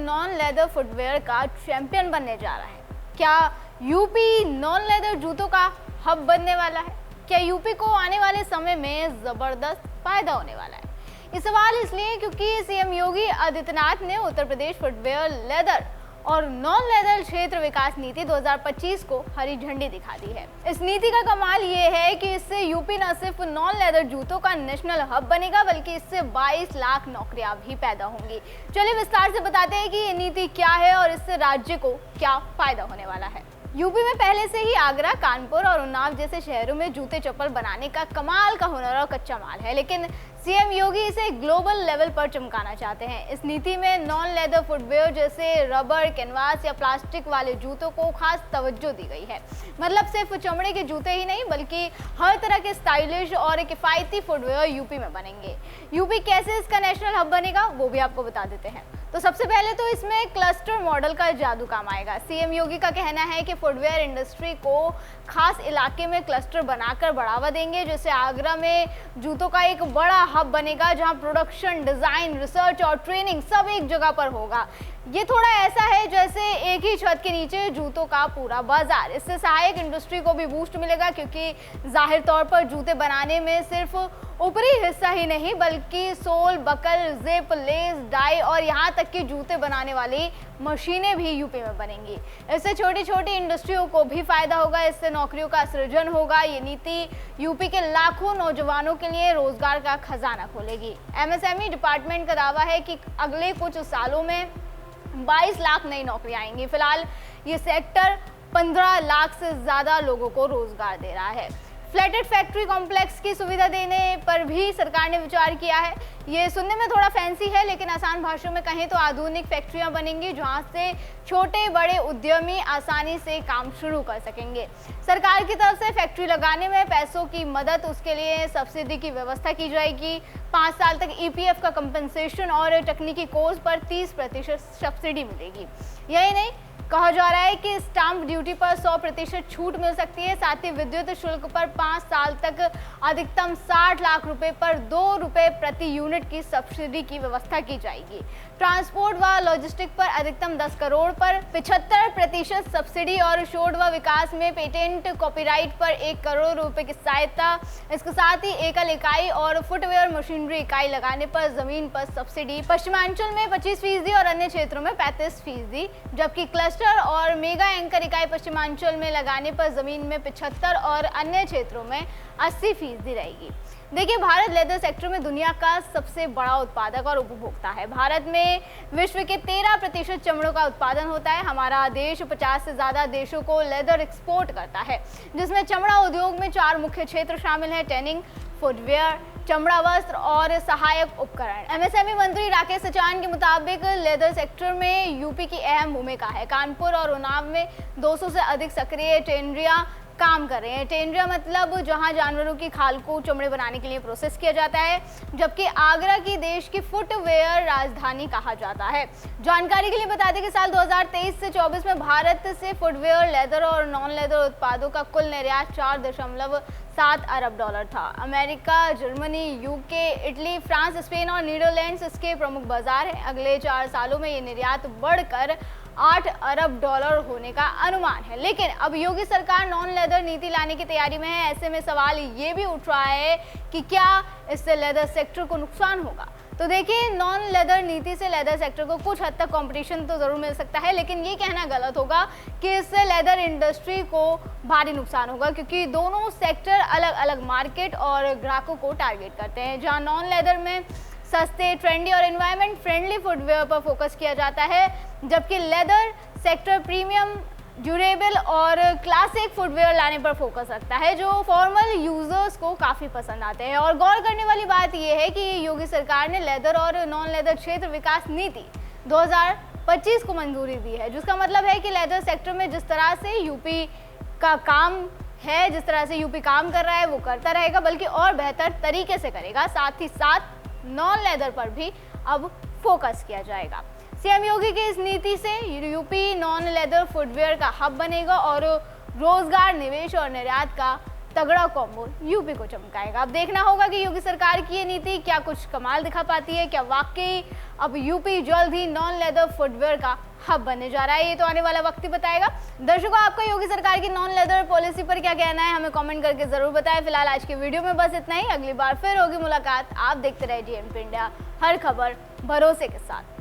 Non leather footwear का champion बनने जा रहा है। क्या यूपी नॉन लेदर जूतों का हब बनने वाला है? क्या यूपी को आने वाले समय में जबरदस्त फायदा होने वाला है? ये सवाल इसलिए क्योंकि सीएम योगी आदित्यनाथ ने उत्तर प्रदेश फुटवेयर, लेदर और नॉन लेदर क्षेत्र विकास नीति 2025 को हरी झंडी दिखा दी है। इस नीति का कमाल ये है कि इससे यूपी न सिर्फ नॉन लेदर जूतों का नेशनल हब बनेगा, बल्कि इससे 22 लाख नौकरियां भी पैदा होंगी। चलिए विस्तार से बताते हैं कि ये नीति क्या है और इससे राज्य को क्या फायदा होने वाला है। यूपी में पहले से ही आगरा, कानपुर और उन्नाव जैसे शहरों में जूते चप्पल बनाने का कमाल का हुनर और कच्चा माल है, लेकिन सीएम योगी इसे ग्लोबल लेवल पर चमकाना चाहते हैं। इस नीति में नॉन लेदर फुटवेयर जैसे रबर, कैनवास या प्लास्टिक वाले जूतों को खास तवज्जो दी गई है। मतलब सिर्फ चमड़े के जूते ही नहीं, बल्कि हर तरह के स्टाइलिश और किफायती फुटवेयर यूपी में बनेंगे। यूपी कैसे इसका नेशनल हब बनेगा वो भी आपको बता देते हैं। तो सबसे पहले तो इसमें क्लस्टर मॉडल का जादू काम आएगा। सीएम योगी का कहना है कि फुटवेयर इंडस्ट्री को खास इलाके में क्लस्टर बनाकर बढ़ावा देंगे। जैसे आगरा में जूतों का एक बड़ा हब बनेगा जहां प्रोडक्शन, डिजाइन, रिसर्च और ट्रेनिंग सब एक जगह पर होगा। ये थोड़ा ऐसा है जैसे एक ही छत के नीचे जूतों का पूरा बाजार। इससे सहायक इंडस्ट्री को भी बूस्ट मिलेगा, क्योंकि जाहिर तौर पर जूते बनाने में सिर्फ ऊपरी हिस्सा ही नहीं, बल्कि sole, buckle, zip, lace, dye और यहाँ तक कि जूते बनाने वाली मशीनें भी यूपी में बनेंगी। इससे छोटी छोटी इंडस्ट्रियों को भी फायदा होगा, इससे नौकरियों का सृजन होगा। ये नीति यूपी के लाखों नौजवानों के लिए रोजगार का खजाना खोलेगी। एमएसएमई डिपार्टमेंट का दावा है कि अगले कुछ सालों में 22 लाख नई नौकरियां आएंगी। फिलहाल ये सेक्टर 15 लाख से ज्यादा लोगों को रोजगार दे रहा है। फ्लैटेड फैक्ट्री कॉम्प्लेक्स की सुविधा देने पर भी सरकार ने विचार किया है। ये सुनने में थोड़ा फैंसी है, लेकिन आसान भाषा में कहें तो आधुनिक फैक्ट्रियां बनेंगी जहां से छोटे बड़े उद्यमी आसानी से काम शुरू कर सकेंगे। सरकार की तरफ से फैक्ट्री लगाने में पैसों की मदद, उसके लिए सब्सिडी की व्यवस्था की जाएगी। 5 साल तक ईपीएफ का कंपनसेशन और तकनीकी कोर्स पर 30% सब्सिडी मिलेगी। यही नहीं, कहा जा रहा है कि स्टाम्प ड्यूटी पर 100% छूट मिल सकती है। साथ ही विद्युत शुल्क पर 5 साल तक अधिकतम 60 लाख रुपए पर 2 रुपए प्रति यूनिट की सब्सिडी की व्यवस्था की जाएगी। ट्रांसपोर्ट व लॉजिस्टिक पर अधिकतम 10 करोड़ पर 75% सब्सिडी और शोध व विकास में पेटेंट, कॉपीराइट पर 1 करोड़ रुपए की सहायता। इसके साथ ही एकल इकाई और फुटवेयर मशीनरी इकाई लगाने पर जमीन पर सब्सिडी। पश्चिमांचल में 25% और अन्य क्षेत्रों में 35%, जबकि क्लस्टर और मेगा एंकर इकाई पश्चिमांचल में लगाने पर जमीन में 75 और अन्य क्षेत्रों में 80% रहेगी। देखिए, भारत लेदर सेक्टर में दुनिया का सबसे बड़ा उत्पादक और उपभोक्ता है। भारत में विश्व के 13% चमड़ों का उत्पादन होता है। हमारा देश 50 से ज्यादा देशों को लेदर एक्सपोर्ट करता है, जिसमें चमड़ा उद्योग में 4 मुख्य क्षेत्र शामिल हैं: टैनिंग, फुटवेयर, चमड़ा वस्त्र और सहायक उपकरण। एमएसएमई मंत्री राकेश सचान के मुताबिक लेदर सेक्टर में यूपी की अहम भूमिका है। कानपुर और उन्नाव में 200 से अधिक सक्रिय टेनरियां काम कर रहे हैं। टेनरिया मतलब जहां जानवरों की खाल को चमड़े बनाने के लिए प्रोसेस किया जाता है, जबकि आगरा की देश की फुटवेयर राजधानी कहा जाता है। जानकारी के लिए बता दें कि साल 2023 से 24 में भारत से फुटवेयर, लेदर और नॉन लेदर उत्पादों का कुल निर्यात $4.7 अरब था। America, Germany, UK, Italy, France, Spain और नीदरलैंड्स इसके प्रमुख बाजार हैं। अगले 4 सालों में ये निर्यात बढ़कर $8 अरब होने का अनुमान है। लेकिन अब योगी सरकार नॉन लेदर नीति लाने की तैयारी में है। ऐसे में सवाल ये भी उठ रहा है कि क्या इससे लेदर सेक्टर को नुकसान होगा। तो देखिए, नॉन लेदर नीति से लेदर सेक्टर को कुछ हद तक कंपटीशन तो जरूर मिल सकता है, लेकिन ये कहना गलत होगा कि इससे लेदर इंडस्ट्री को भारी नुकसान होगा, क्योंकि दोनों सेक्टर अलग अलग मार्केट और ग्राहकों को टारगेट करते हैं। जहां नॉन लेदर में सस्ते, ट्रेंडी और एनवायरनमेंट फ्रेंडली फुटवेयर पर फोकस किया जाता है, जबकि लेदर सेक्टर प्रीमियम, ड्यूरेबल और क्लासिक फुटवेयर लाने पर फोकस रखता है, जो फॉर्मल यूजर्स को काफ़ी पसंद आते हैं। और गौर करने वाली बात यह है कि योगी सरकार ने लेदर और नॉन लेदर क्षेत्र विकास नीति 2025 को मंजूरी दी है, जिसका मतलब है कि लेदर सेक्टर में जिस तरह से यूपी का काम है, जिस तरह से यूपी काम कर रहा है, वो करता रहेगा, बल्कि और बेहतर तरीके से करेगा। साथ ही साथ नॉन लेदर पर भी अब फोकस किया जाएगा। सीएम योगी की इस नीति से यूपी नॉन लेदर फुटवेयर का हब बनेगा और रोजगार, निवेश और निर्यात का तगड़ा कॉम्बो यूपी को चमकाएगा। अब देखना होगा कि योगी सरकार की ये नीति क्या कुछ कमाल दिखा पाती है, क्या वाकई अब यूपी जल्द ही नॉन लेदर फुटवेयर का हब बनने जा रहा है। ये तो आने वाला वक्त ही बताएगा। दर्शकों, आपका योगी सरकार की नॉन लेदर पॉलिसी पर क्या कहना है, हमें कमेंट करके जरूर बताएं। फिलहाल आज के वीडियो में बस इतना ही। अगली बार फिर होगी मुलाकात। आप देखते रहिए DNP इंडिया, हर खबर भरोसे के साथ।